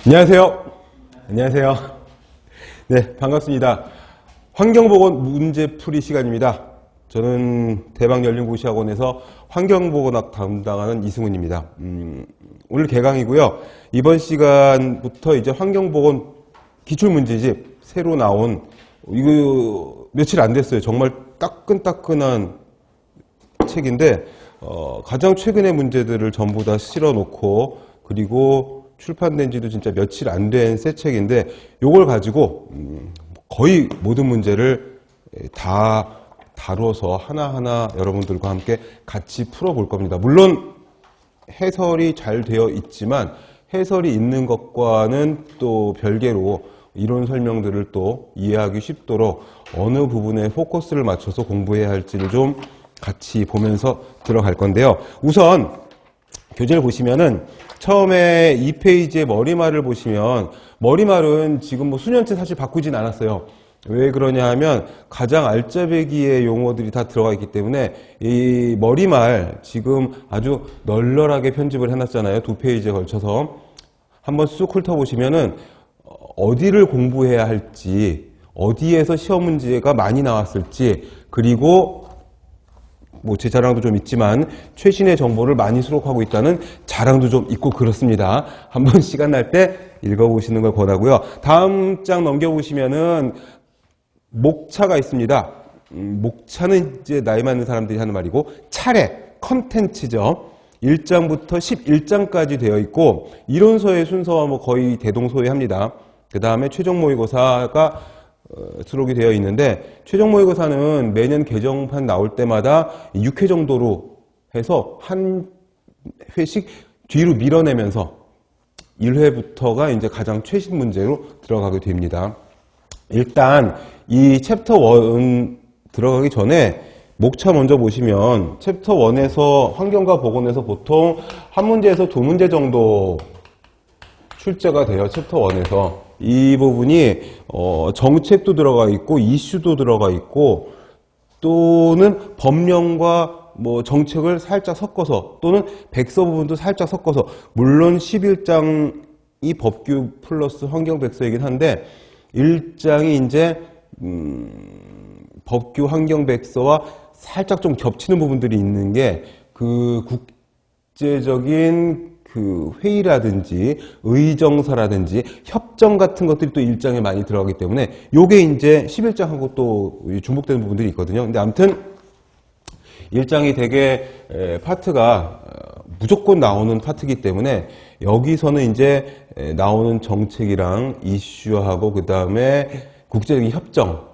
안녕하세요. 안녕하세요. 네, 반갑습니다. 환경보건 문제풀이 시간입니다. 저는 대방연륜고시학원에서 환경보건학 담당하는 이승훈입니다. 오늘 개강이고요. 이번 시간부터 이제 환경보건 기출문제집 새로 나온, 이거 며칠 안 됐어요. 정말 따끈따끈한 책인데, 가장 최근의 문제들을 전부 다 실어놓고, 그리고 출판된 지도 진짜 며칠 안 된 새 책인데, 요걸 가지고 거의 모든 문제를 다 다뤄서 하나하나 여러분들과 함께 같이 풀어볼 겁니다. 물론 해설이 잘 되어 있지만 해설이 있는 것과는 또 별개로 이론 설명들을 또 이해하기 쉽도록 어느 부분에 포커스를 맞춰서 공부해야 할지를 좀 같이 보면서 들어갈 건데요. 우선 교재를 보시면은 처음에 2페이지의 머리말을 보시면, 머리말은 지금 뭐 수년째 사실 바꾸진 않았어요. 왜 그러냐 하면 가장 알짜배기의 용어들이 다 들어가 있기 때문에 이 머리말 지금 아주 널널하게 편집을 해놨잖아요. 2페이지에 걸쳐서. 한번 쑥 훑어보시면은 어디를 공부해야 할지, 어디에서 시험 문제가 많이 나왔을지, 그리고 뭐 제 자랑도 좀 있지만 최신의 정보를 많이 수록하고 있다는 자랑도 좀 있고 그렇습니다. 한번 시간 날 때 읽어보시는 걸 권하고요. 다음 장 넘겨보시면은 목차가 있습니다. 목차는 이제 나이 많은 사람들이 하는 말이고, 차례, 컨텐츠죠. 1장부터 11장까지 되어 있고, 이론서의 순서와 뭐 거의 대동소이합니다. 그 다음에 최종 모의고사가 수록이 되어 있는데, 최종 모의고사는 매년 개정판 나올 때마다 6회 정도로 해서 한 회씩 뒤로 밀어내면서 1회부터가 이제 가장 최신 문제로 들어가게 됩니다. 일단 이 챕터 1 들어가기 전에 목차 먼저 보시면, 챕터 1에서 환경과 보건에서 보통 한 문제에서 두 문제 정도 출제가 돼요. 챕터 1에서. 이 부분이 정책도 들어가 있고 이슈도 들어가 있고, 또는 법령과 뭐 정책을 살짝 섞어서, 또는 백서 부분도 살짝 섞어서, 물론 11장이 법규 플러스 환경 백서이긴 한데 1장이 이제 법규 환경 백서와 살짝 좀 겹치는 부분들이 있는 게, 그 국제적인 그 회의라든지 의정서라든지 협정 같은 것들이 또 1장에 많이 들어가기 때문에 요게 이제 11장하고 또 중복되는 부분들이 있거든요. 근데 아무튼 1장이 되게 파트가 무조건 나오는 파트이기 때문에 여기서는 이제 나오는 정책이랑 이슈하고 그 다음에 국제적인 협정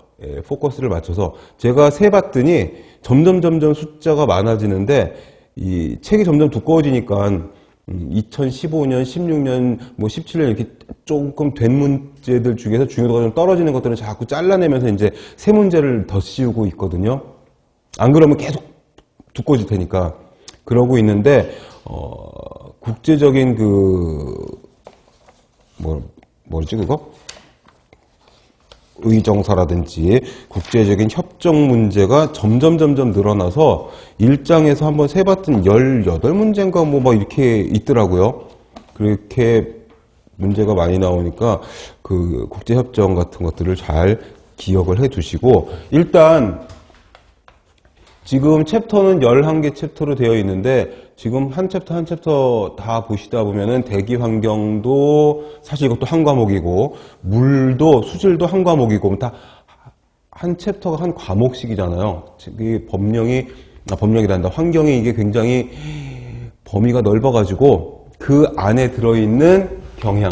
포커스를 맞춰서 제가 세봤더니 점점 숫자가 많아지는데, 이 책이 점점 두꺼워지니까 2015년, 16년, 뭐 17년 이렇게 조금 된 문제들 중에서 중요도가 좀 떨어지는 것들은 자꾸 잘라내면서 이제 새 문제를 더 씌우고 있거든요. 안 그러면 계속 두꺼워질 테니까. 그러고 있는데, 국제적인 뭐지 그거? 의정사라든지 국제적인 협정 문제가 점점 늘어나서 1장에서 한번 세봤더니 18문제인가 뭐 막 이렇게 있더라고요. 그렇게 문제가 많이 나오니까 그 국제협정 같은 것들을 잘 기억을 해 두시고, 일단 지금 챕터는 11개 챕터로 되어 있는데, 지금 한 챕터 다 보시다 보면은 대기 환경도 사실 이것도 한 과목이고, 물도 수질도 한 과목이고, 다 한 챕터가 한 과목씩이잖아요. 이 법령이란다. 환경이 이게 굉장히 범위가 넓어가지고 그 안에 들어있는 경향,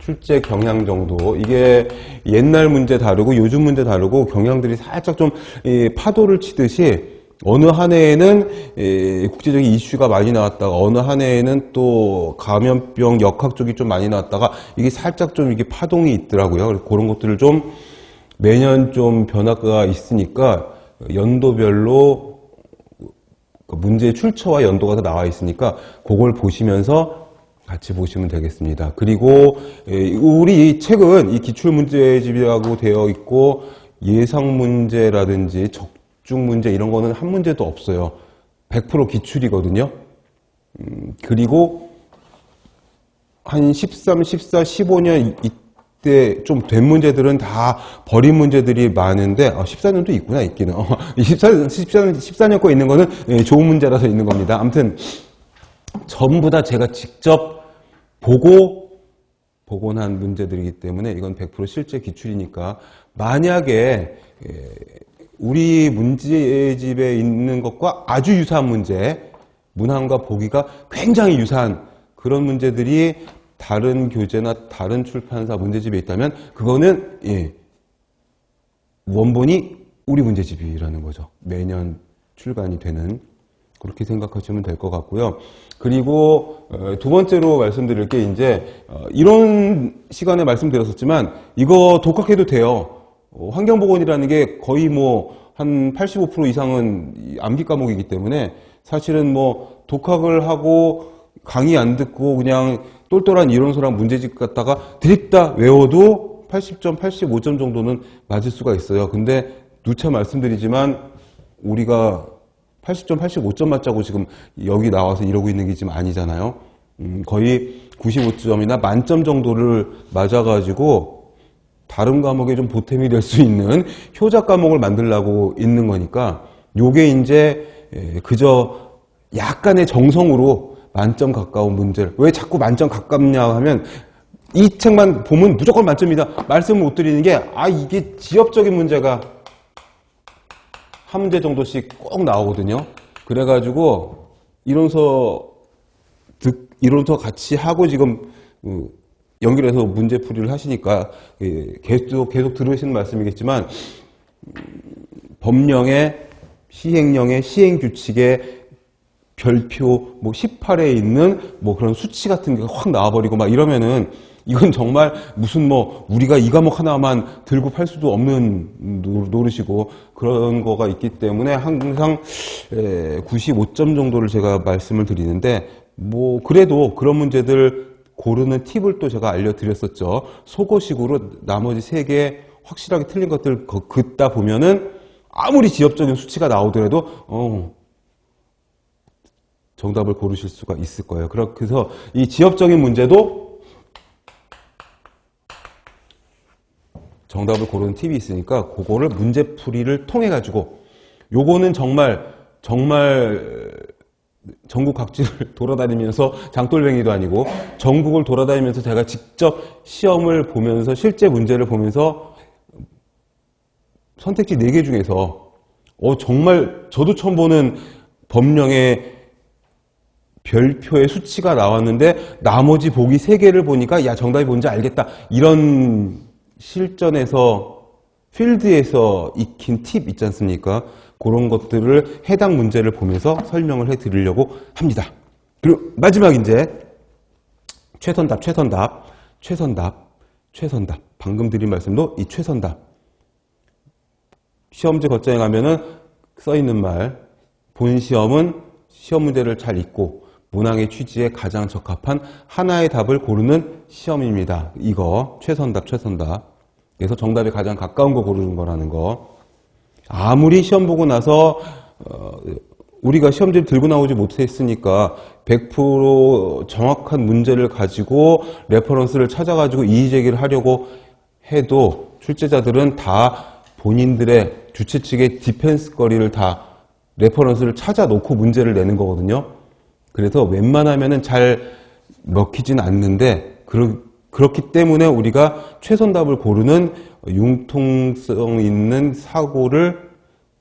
출제 경향 정도, 이게 옛날 문제 다르고 요즘 문제 다르고 경향들이 살짝 좀 파도를 치듯이 어느 한 해에는 국제적인 이슈가 많이 나왔다가 어느 한 해에는 또 감염병 역학 쪽이 좀 많이 나왔다가 이게 살짝 좀 이게 파동이 있더라고요. 그래서 그런 것들을 좀 매년 좀 변화가 있으니까 연도별로 문제의 출처와 연도가 다 나와 있으니까 그걸 보시면서 같이 보시면 되겠습니다. 그리고 우리 책은 이 기출문제집이라고 되어 있고, 예상문제라든지 적중문제 이런 거는 한 문제도 없어요. 100% 기출이거든요. 그리고 한 13, 14, 15년 이때 좀 된 문제들은 다 버린 문제들이 많은데 14년도 있구나 있기는 14년 거 있는 거는 좋은 문제라서 있는 겁니다. 아무튼 전부 다 제가 직접 보고 복원한 문제들이기 때문에 이건 100% 실제 기출이니까 만약에 우리 문제집에 있는 것과 아주 유사한 문제, 문항과 보기가 굉장히 유사한 그런 문제들이 다른 교재나 다른 출판사 문제집에 있다면 그거는 원본이 우리 문제집이라는 거죠. 매년 출간이 되는 그렇게 생각하시면 될 것 같고요. 그리고 두 번째로 말씀드릴 게 이제 이런 시간에 말씀드렸었지만 이거 독학해도 돼요. 환경보건이라는 게 거의 뭐 한 85% 이상은 암기 과목이기 때문에 사실은 뭐 독학을 하고 강의 안 듣고 그냥 똘똘한 이론서랑 문제집 갖다가 드립다 외워도 80점, 85점 정도는 맞을 수가 있어요. 근데 누차 말씀드리지만 우리가 80점, 85점 맞자고 지금 여기 나와서 이러고 있는 게 지금 아니잖아요. 거의 95점이나 만점 정도를 맞아가지고 다른 과목에 좀 보탬이 될 수 있는 효자 과목을 만들려고 있는 거니까 요게 이제 그저 약간의 정성으로 만점 가까운 문제를 왜 자꾸 만점 가깝냐 하면 이 책만 보면 무조건 만점이다 말씀을 못 드리는 게 이게 지엽적인 문제가 한 문제 정도씩 꼭 나오거든요. 그래가지고 이론서 같이 하고 지금 연결해서 문제풀이를 하시니까 계속 들으시는 말씀이겠지만 법령의 시행령의 시행규칙의 별표 뭐 18에 있는 뭐 그런 수치 같은 게 확 나와버리고 막 이러면은 이건 정말 무슨 뭐 우리가 이 과목 하나만 들고 팔 수도 없는 노릇이고 그런 거가 있기 때문에 항상 95점 정도를 제가 말씀을 드리는데 뭐 그래도 그런 문제들 고르는 팁을 또 제가 알려드렸었죠. 속어식으로 나머지 3개 확실하게 틀린 것들 긋다 보면은 아무리 지엽적인 수치가 나오더라도 정답을 고르실 수가 있을 거예요. 그래서 이 지엽적인 문제도 정답을 고르는 팁이 있으니까 그거를 문제풀이를 통해 가지고 요거는 정말 전국 각지를 돌아다니면서 장돌뱅이도 아니고 전국을 돌아다니면서 제가 직접 시험을 보면서 실제 문제를 보면서 선택지 4개 중에서 정말 저도 처음 보는 법령의 별표의 수치가 나왔는데 나머지 보기 3개를 보니까 야 정답이 뭔지 알겠다 이런 실전에서 필드에서 익힌 팁 있지 않습니까? 그런 것들을 해당 문제를 보면서 설명을 해드리려고 합니다. 그리고 마지막 이제 최선답. 방금 드린 말씀도 이 최선답. 시험지 겉장에 가면은 써있는 말. 본 시험은 시험 문제를 잘 읽고 문항의 취지에 가장 적합한 하나의 답을 고르는 시험입니다. 이거 최선답. 그래서 정답에 가장 가까운 거 고르는 거라는 거. 아무리 시험 보고 나서 우리가 시험지를 들고 나오지 못했으니까 100% 정확한 문제를 가지고 레퍼런스를 찾아가지고 이의제기를 하려고 해도 출제자들은 다 본인들의 주최 측의 디펜스 거리를 다 레퍼런스를 찾아놓고 문제를 내는 거거든요. 그래서 웬만하면은 잘 먹히진 않는데 그렇기 때문에 우리가 최선답을 고르는 융통성 있는 사고를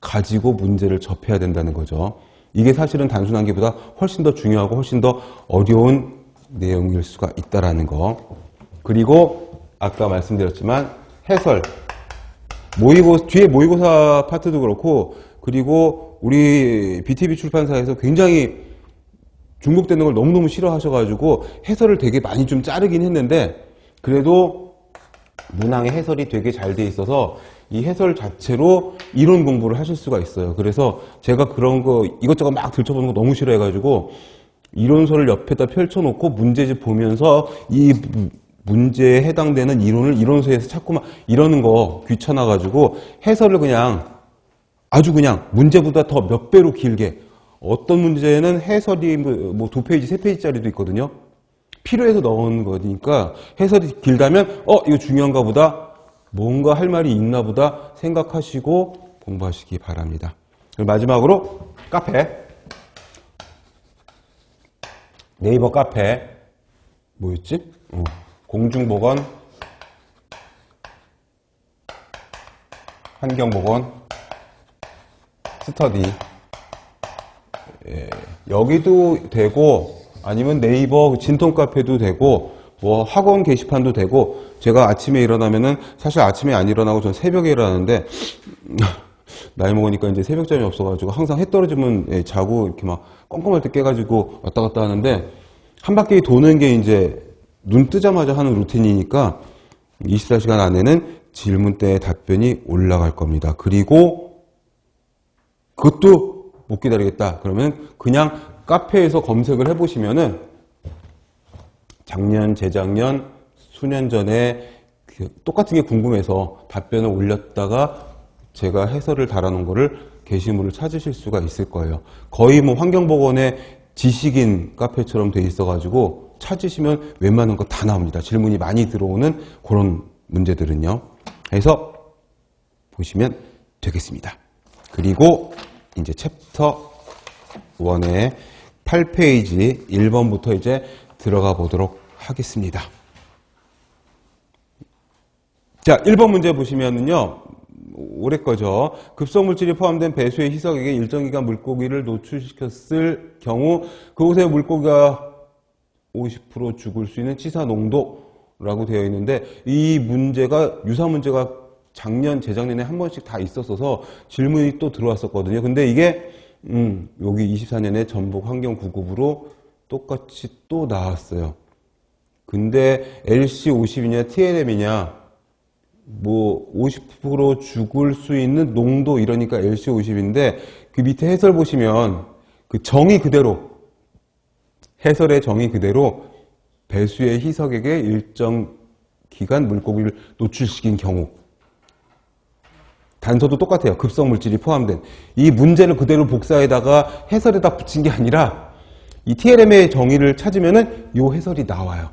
가지고 문제를 접해야 된다는 거죠. 이게 사실은 단순한 게보다 훨씬 더 중요하고 훨씬 더 어려운 내용일 수가 있다는 거. 그리고 아까 말씀드렸지만 해설, 뒤에 모의고사 파트도 그렇고 그리고 우리 BTV 출판사에서 굉장히 중복되는 걸 너무너무 싫어하셔가지고 해설을 되게 많이 좀 자르긴 했는데 그래도 문항의 해설이 되게 잘 돼 있어서 이 해설 자체로 이론 공부를 하실 수가 있어요. 그래서 제가 그런 거 이것저것 막 들춰보는 거 너무 싫어해가지고 이론서를 옆에다 펼쳐놓고 문제집 보면서 이 문제에 해당되는 이론을 이론서에서 찾고 막 이러는 거 귀찮아가지고 해설을 아주 그냥 문제보다 더 몇 배로 길게 어떤 문제는 해설이 뭐 2페이지, 3페이지짜리도 있거든요. 필요해서 넣은 거니까 해설이 길다면 이거 중요한가 보다, 뭔가 할 말이 있나 보다 생각하시고 공부하시기 바랍니다. 그리고 마지막으로 카페, 네이버 카페 뭐였지? 공중보건, 환경보건, 스터디, 여기도 되고 아니면 네이버 진통 카페도 되고 뭐 학원 게시판도 되고, 제가 아침에 일어나면은 사실 아침에 안 일어나고 전 새벽에 일어나는데 나이 먹으니까 이제 새벽잠이 없어가지고 항상 해 떨어지면 자고 이렇게 막 껌껌할 때 깨가지고 왔다 갔다 하는데, 한 바퀴 도는 게 이제 눈 뜨자마자 하는 루틴이니까 24시간 안에는 질문대에 답변이 올라갈 겁니다. 그리고 그것도 못 기다리겠다 그러면 그냥 카페에서 검색을 해보시면은 작년, 재작년, 수년 전에 똑같은 게 궁금해서 답변을 올렸다가 제가 해설을 달아놓은 거를 게시물을 찾으실 수가 있을 거예요. 거의 뭐 환경보건의 지식인 카페처럼 돼 있어가지고 찾으시면 웬만한 거 다 나옵니다. 질문이 많이 들어오는 그런 문제들은요. 그래서 보시면 되겠습니다. 그리고 이제 챕터 1의 8페이지 1번부터 이제 들어가 보도록 하겠습니다. 자, 1번 문제 보시면은요, 올해 거죠. 급성물질이 포함된 배수의 희석액에 일정 기간 물고기를 노출시켰을 경우 그곳의 물고기가 50% 죽을 수 있는 치사 농도라고 되어 있는데, 이 문제가 유사 문제가 작년, 재작년에 한 번씩 다 있었어서 질문이 또 들어왔었거든요. 근데 이게 여기 24년에 전북 환경구급으로 똑같이 또 나왔어요. 근데 LC50이냐 TLM이냐, 뭐 50% 죽을 수 있는 농도 이러니까 LC50인데, 그 밑에 해설 보시면 그 정의 그대로, 해설의 정의 그대로 배수의 희석액에 일정 기간 물고기를 노출시킨 경우, 단서도 똑같아요. 급성물질이 포함된. 이 문제를 그대로 복사에다가 해설에다 붙인 게 아니라 이 TLM의 정의를 찾으면은 요 해설이 나와요.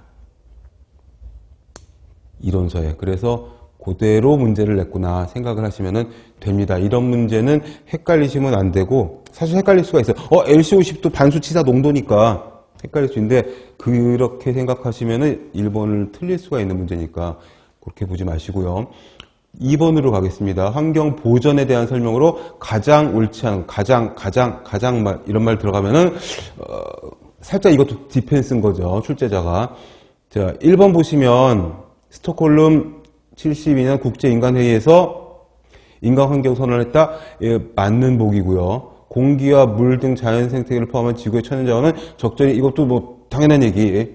이론서에. 그래서 그대로 문제를 냈구나 생각을 하시면 됩니다. 이런 문제는 헷갈리시면 안 되고, 사실 헷갈릴 수가 있어요. LC50도 반수치사 농도니까 헷갈릴 수 있는데, 그렇게 생각하시면 1번을 틀릴 수가 있는 문제니까 그렇게 보지 마시고요. 2번으로 가겠습니다. 환경 보전에 대한 설명으로 가장 옳지 않은, 가장 말, 이런 말 들어가면은, 살짝 이것도 디펜스인 거죠. 출제자가. 자, 1번 보시면, 스톡홀름 72년 국제인간회의에서 인간환경 선언을 했다. 예, 맞는 복이고요. 공기와 물 등 자연 생태계를 포함한 지구의 천연자원은 적절히, 이것도 뭐 당연한 얘기,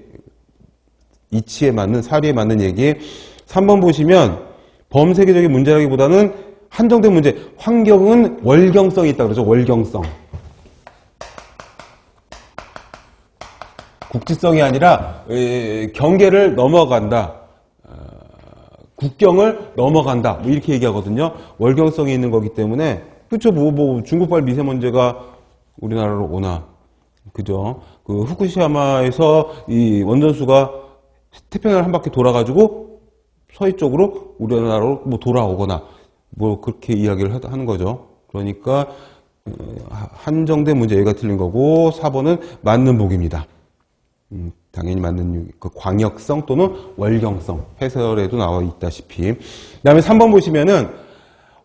이치에 맞는, 사리에 맞는 얘기. 3번 보시면 범세계적인 문제라기보다는 한정된 문제. 환경은 월경성이 있다 그러죠. 월경성. 국지성이 아니라 경계를 넘어간다. 국경을 넘어간다. 뭐 이렇게 얘기하거든요. 월경성이 있는 거기 때문에. 그렇죠. 뭐 중국발 미세먼지가 우리나라로 오나. 그죠. 그 후쿠시마에서 이 원전수가 태평양을 한 바퀴 돌아가지고 서해 쪽으로 우리나라로 뭐 돌아오거나 뭐 그렇게 이야기를 하는 거죠. 그러니까 한정된 문제, 얘가 틀린 거고, 4번은 맞는 복입니다. 당연히 맞는, 그 광역성 또는 월경성, 해설에도 나와 있다시피. 그 다음에 3번 보시면은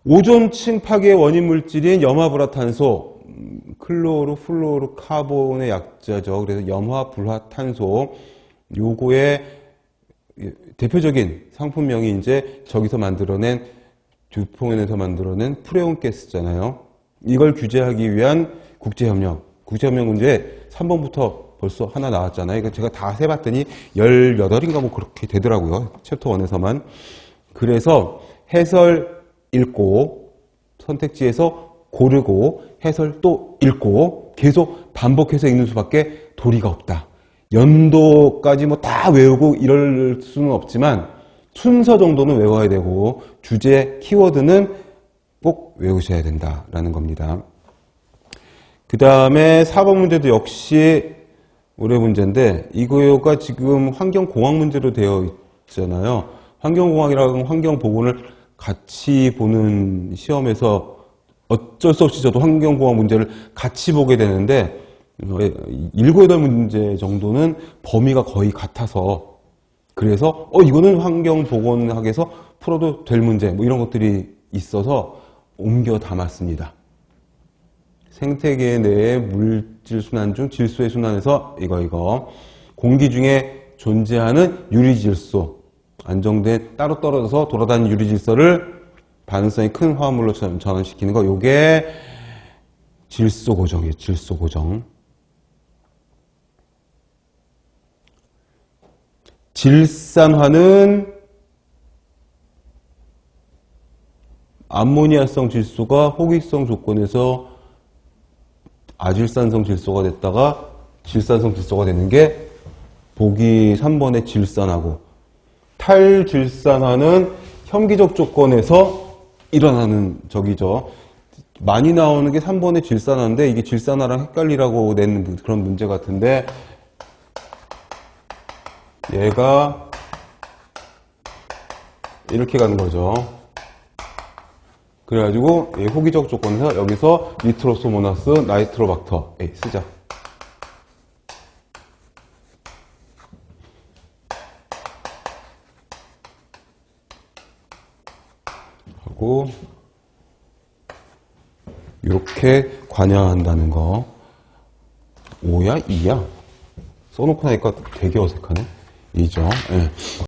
오존층 파괴의 원인 물질인 염화불화탄소, 클로로플로르 카본의 약자죠. 그래서 염화불화탄소, 요거의 대표적인 상품명이 이제 저기서 만들어낸, 듀퐁에서 만들어낸 프레온 가스잖아요. 이걸 규제하기 위한 국제협력. 국제협력 문제 3번부터 벌써 하나 나왔잖아요. 이거 제가 다 세봤더니 18인가 뭐 그렇게 되더라고요. 챕터 1에서만. 그래서 해설 읽고, 선택지에서 고르고, 해설 또 읽고, 계속 반복해서 읽는 수밖에 도리가 없다. 연도까지 뭐 다 외우고 이럴 수는 없지만 순서 정도는 외워야 되고, 주제, 키워드는 꼭 외우셔야 된다라는 겁니다. 그 다음에 4번 문제도 역시 올해 문제인데 이거가 지금 환경공학 문제로 되어 있잖아요. 환경공학이랑 환경보건을 같이 보는 시험에서 어쩔 수 없이 저도 환경공학 문제를 같이 보게 되는데 7, 8문제 정도는 범위가 거의 같아서 그래서 이거는 환경보건학에서 풀어도 될 문제 뭐 이런 것들이 있어서 옮겨 담았습니다. 생태계 내의 물질 순환 중 질소의 순환에서 이거 공기 중에 존재하는 유리질소 안정된 따로 떨어져서 돌아다니는 유리질소를 반응성이 큰 화합물로 전환시키는 거 요게 질소 고정이에요. 질소 고정. 질산화는 암모니아성 질소가 호기성 조건에서 아질산성 질소가 됐다가 질산성 질소가 되는 게 보기 3번의 질산화고, 탈질산화는 혐기적 조건에서 일어나는 적이죠. 많이 나오는 게 3번의 질산화인데 이게 질산화랑 헷갈리라고 낸 그런 문제 같은데 얘가 이렇게 가는 거죠. 그래가지고 호기적 조건에서 여기서 니트로소모나스 나이트로박터 쓰자. 하고 이렇게 관여한다는 거. 5야? 2야? 써놓고 나니까 되게 어색하네. 2죠. 네.